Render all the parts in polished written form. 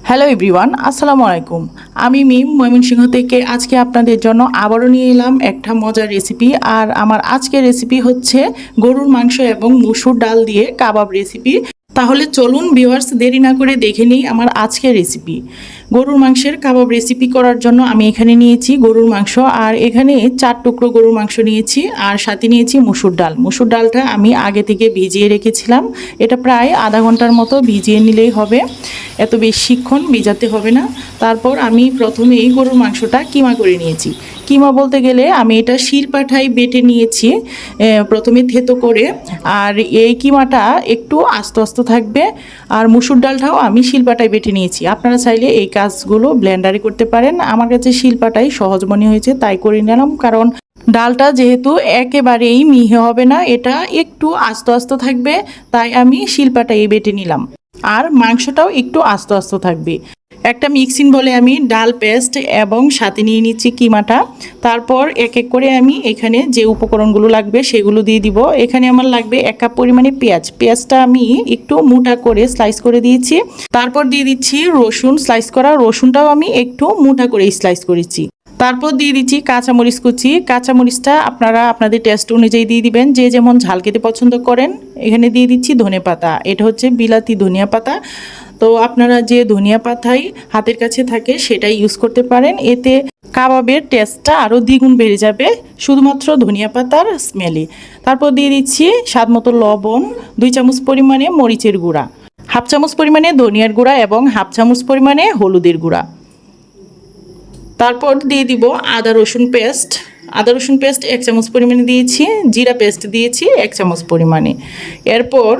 Hello everyone, আসসালামু আলাইকুম। আমি মিম ময়মনসিংহ থেকে আজকে আপনাদের জন্য আবারও নিয়ে এলাম একটা মজার রেসিপি। আর আমার আজকের রেসিপি হচ্ছে গরুর মাংস এবং মসুর ডাল দিয়ে কাবাব রেসিপি। তাহলে চলুন ভিউয়ার্স, দেরি না করে দেখে নিই আমার আজকের রেসিপি। গরুর মাংসের কাবাব রেসিপি করার জন্য আমি এখানে নিয়েছি গরুর মাংস, আর এখানে 4 টুকরো গরুর মাংস নিয়েছি, আর সাথে নিয়েছি মসুর ডাল। মসুর ডালটা আমি আগে থেকে ভিজিয়ে রেখেছিলাম। এটা প্রায় আধা ঘন্টার মতো ভিজিয়ে নিলেই হবে, এত বেশিক্ষণ ভিজাতে হবে না। তারপর আমি প্রথমেই গরুর মাংসটা কিমা করে নিয়েছি। কিমা বলতে গেলে আমি এটা শিলপাটায় বেটে নিয়েছি, প্রথমে থেতো করে। আর এই কিমাটা একটু আস্তে আস্তে থাকবে। আর মুসুর ডালটাও আমি শিলপাটায় বেটে নিয়েছি। আপনারা চাইলে এই কাজগুলো ব্লেন্ডারে করতে পারেন। আমার কাছে শিলপাটাই সহজ মনে হয়েছে, তাই করে নিলাম। কারণ ডালটা যেহেতু একেবারেই মিহি হবে না, এটা একটু আস্তে আস্তে থাকবে, তাই আমি শিলপাটায় বেটে নিলাম। আর মাংসটাও একটু আস্তে আস্তে থাকবে। একটা মিক্সিং বলে আমি ডাল পেস্ট এবং সাথে নিয়ে নিচ্ছি কিমাটা। তারপর এক এক করে আমি এখানে যে উপকরণগুলো লাগবে সেগুলো দিয়ে দিব। এখানে আমার লাগবে 1 কাপ পরিমাণে পেঁয়াজ। পেঁয়াজটা আমি একটু মোটা করে স্লাইস করে দিয়েছি। তারপর দিয়ে দিচ্ছি রসুন, স্লাইস করা রসুনটাও আমি একটু মোটা করে স্লাইস করেছি। তারপর দিয়ে দিচ্ছি কাঁচামরিচ কুচি। কাঁচামরিচটা আপনারা আপনাদের টেস্ট অনুযায়ী দিয়ে দিবেন, যে যেমন ঝাল খেতে পছন্দ করেন। এখানে দিয়ে দিচ্ছি ধনে পাতা, এটা হচ্ছে বিলাতি ধনিয়া পাতা। তো আপনারা যে ধনিয়া পাতাই হাতের কাছে থাকে সেটাই ইউজ করতে পারেন, এতে কাবাবের টেস্টটা আরও দ্বিগুণ বেড়ে যাবে শুধুমাত্র ধনিয়া পাতার স্মেলে। তারপর দিয়ে দিচ্ছি স্বাদ মতো লবণ, 2 চামচ পরিমাণে মরিচের গুঁড়া, হাফ চামচ পরিমাণে ধনিয়ার গুঁড়া এবং হাফ চামচ পরিমাণে হলুদের গুঁড়া। তারপর দিয়ে দিব আদা রসুন পেস্ট। আদা রসুন পেস্ট 1 চামচ পরিমাণে দিয়েছি। জিরা পেস্ট দিয়েছি 1 চামচ পরিমাণে। এরপর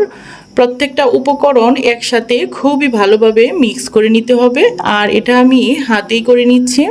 প্রত্যেকটা উপকরণ একসাথে খুবই ভালোভাবে মিক্স করে নিতে হবে, আর এটা আমি হাতেই করে নিচ্ছি।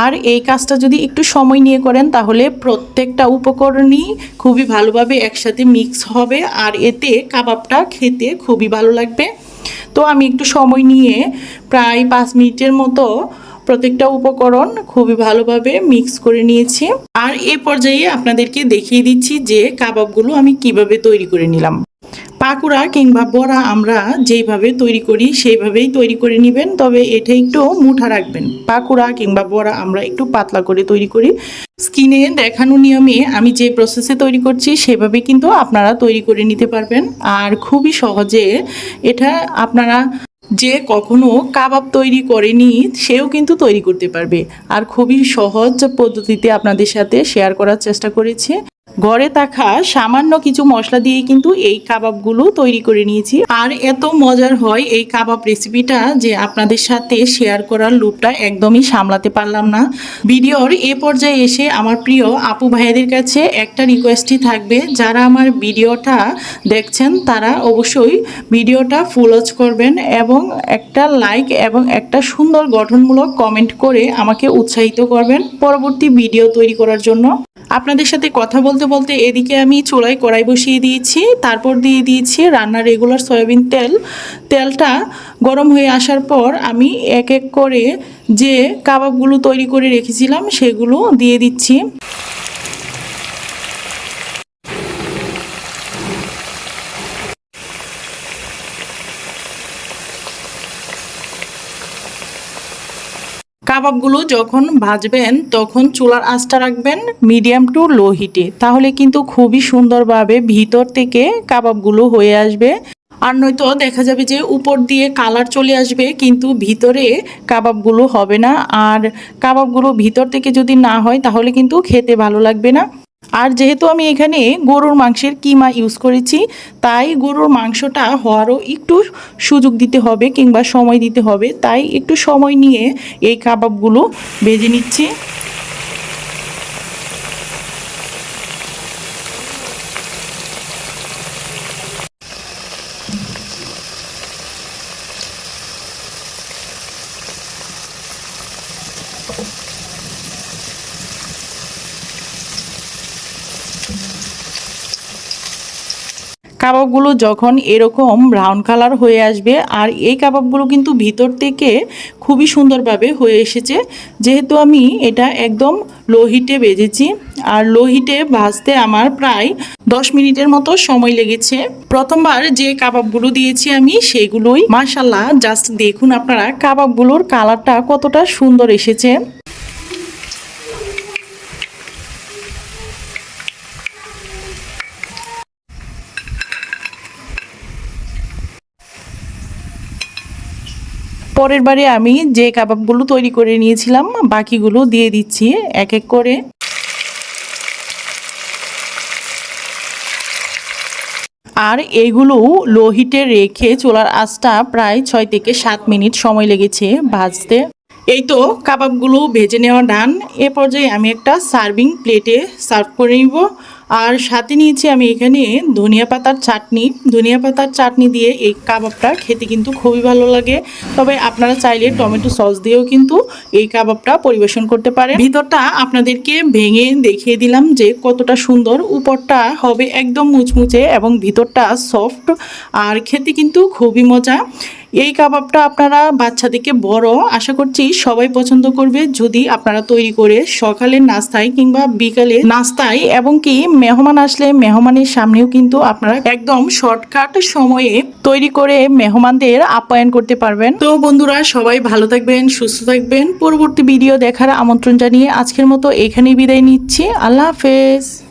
আর এই কাজটা যদি একটু সময় নিয়ে করেন তাহলে প্রত্যেকটা উপকরণই খুবই ভালোভাবে একসাথে মিক্স হবে, আর এতে কাবাবটা খেতে খুবই ভালো লাগবে। তো আমি একটু সময় নিয়ে প্রায় 5 মিনিটের মতো প্রত্যেকটা উপকরণ খুবই ভালোভাবে মিক্স করে নিয়েছি। আর এই পর্যায়ে আপনাদেরকে দেখিয়ে দিচ্ছি যে কাবাবগুলো আমি কিভাবে তৈরি করে নিলাম। পাকুড়া কিংবা বড়া আমরা যেইভাবে তৈরি করি সেইভাবেই তৈরি করে নেবেন, তবে এটা একটু মুঠা রাখবেন। পাকুড়া কিংবা বড়া আমরা একটু পাতলা করে তৈরি করি। স্কিনে দেখানো নিয়মে আমি যে প্রসেসে তৈরি করছি সেভাবে কিন্তু আপনারা তৈরি করে নিতে পারবেন। আর খুবই সহজে এটা আপনারা যে কখনো কাবাব তৈরি করেনি সেও কিন্তু তৈরি করতে পারবে। আর খুবই সহজ পদ্ধতিতে আপনাদের সাথে শেয়ার করার চেষ্টা করেছি। ঘরে থাকা সামান্য কিছু মশলা দিয়ে কিন্তু এই কাবাবগুলো তৈরি করে নিয়েছি। আর এত মজার হয় এই কাবাব রেসিপিটা যে আপনাদের সাথে শেয়ার করার লোভটা একদমই সামলাতে পারলাম না। ভিডিওর এ পর্যায়ে এসে আমার প্রিয় আপু ভাইয়াদের কাছে একটা রিকোয়েস্টই থাকবে, যারা আমার ভিডিওটা দেখছেন তারা অবশ্যই ভিডিওটা ফুল ওয়াচ করবেন এবং একটা লাইক এবং একটা সুন্দর গঠনমূলক কমেন্ট করে আমাকে উৎসাহিত করবেন পরবর্তী ভিডিও তৈরি করার জন্য। আপনাদের সাথে কথা বলতে বলতে এদিকে আমি চুলায় কড়াই বসিয়ে দিয়েছি। তারপর দিয়ে দিয়েছি রান্নার রেগুলার সয়াবিন তেল। তেলটা গরম হয়ে আসার পর আমি এক এক করে যে কাবাবগুলো তৈরি করে রেখেছিলাম সেগুলো দিয়ে দিচ্ছি। কাবাবগুলো যখন ভাজবেন তখন চুলার আঁচটা রাখবেন মিডিয়াম টু লো হিটে, তাহলে কিন্তু খুবই সুন্দরভাবে ভিতর থেকে কাবাবগুলো হয়ে আসবে। আর নয়তো দেখা যাবে যে উপর দিয়ে কালার চলে আসবে কিন্তু ভিতরে কাবাবগুলো হবে না। আর কাবাবগুলো ভিতর থেকে যদি না হয় তাহলে কিন্তু খেতে ভালো লাগবে না। আর যেহেতু আমি এখানে গরুর মাংসের কিমা ইউজ করেছি, তাই গরুর মাংসটা হওয়ারও একটু সুযোগ দিতে হবে কিংবা সময় দিতে হবে, তাই একটু সময় নিয়ে এই কাবাবগুলো ভেজে নিচ্ছি। কাবাবগুলো যখন এরকম ব্রাউন কালার হয়ে আসবে, আর এই কাবাবগুলো কিন্তু ভিতর থেকে খুবই সুন্দরভাবে হয়ে এসেছে, যেহেতু আমি এটা একদম লো হিটে ভেজেছি। আর লো হিটে ভাজতে আমার প্রায় 10 মিনিটের মতো সময় লেগেছে। প্রথমবার যে কাবাবগুলো দিয়েছি আমি সেগুলোই মাশাআল্লাহ, জাস্ট দেখুন আপনারা কাবাবগুলোর কালারটা কতটা সুন্দর এসেছে। পরের বারে আমি যে কাবাবগুলো তৈরি করে নিয়েছিলাম বাকিগুলো দিয়ে দিচ্ছি এক এক করে। আর এইগুলো লো হিটে রেখে চুলার আঁচটা প্রায় 6 থেকে 7 মিনিট সময় লেগেছে ভাজতে। এই তো কাবাবগুলো ভেজে নেওয়া ডান। এ পর্যায়ে আমি একটা সার্ভিং প্লেটে সার্ভ করে নিব। আর সাথে নিয়েছি আমি এখানে ধনিয়া পাতার চাটনি। ধনিয়া পাতার চাটনি দিয়ে এই কাবাবটা খেতে কিন্তু খুবই ভালো লাগে। তবে আপনারা চাইলে টমেটো সস দিয়েও কিন্তু এই কাবাবটা পরিবেশন করতে পারেন। ভিতরটা আপনাদেরকে ভেঙে দেখিয়ে দিলাম যে কতটা সুন্দর। উপরটা হবে একদম মুচমুচে এবং ভিতরটা সফট, আর খেতে কিন্তু খুবই মজা। এই কাবাবটা আপনারা বাচ্চা থেকে বড় আশা করছি সবাই পছন্দ করবে যদি আপনারা তৈরি করে সকালের নাস্তায় কিংবা বিকালে নাস্তায়, এবং কি মেহমান আসলে মেহমানের সামনেও কিন্তু আপনারা একদম শর্টকাট সময়ে তৈরি করে মেহমানদের আপ্যায়ন করতে পারবেন। তো বন্ধুরা, সবাই ভালো থাকবেন, সুস্থ থাকবেন। পরবর্তী ভিডিও দেখার আমন্ত্রণ জানিয়ে আজকের মতো এখানেই বিদায় নিচ্ছি। আল্লাহ হাফেজ।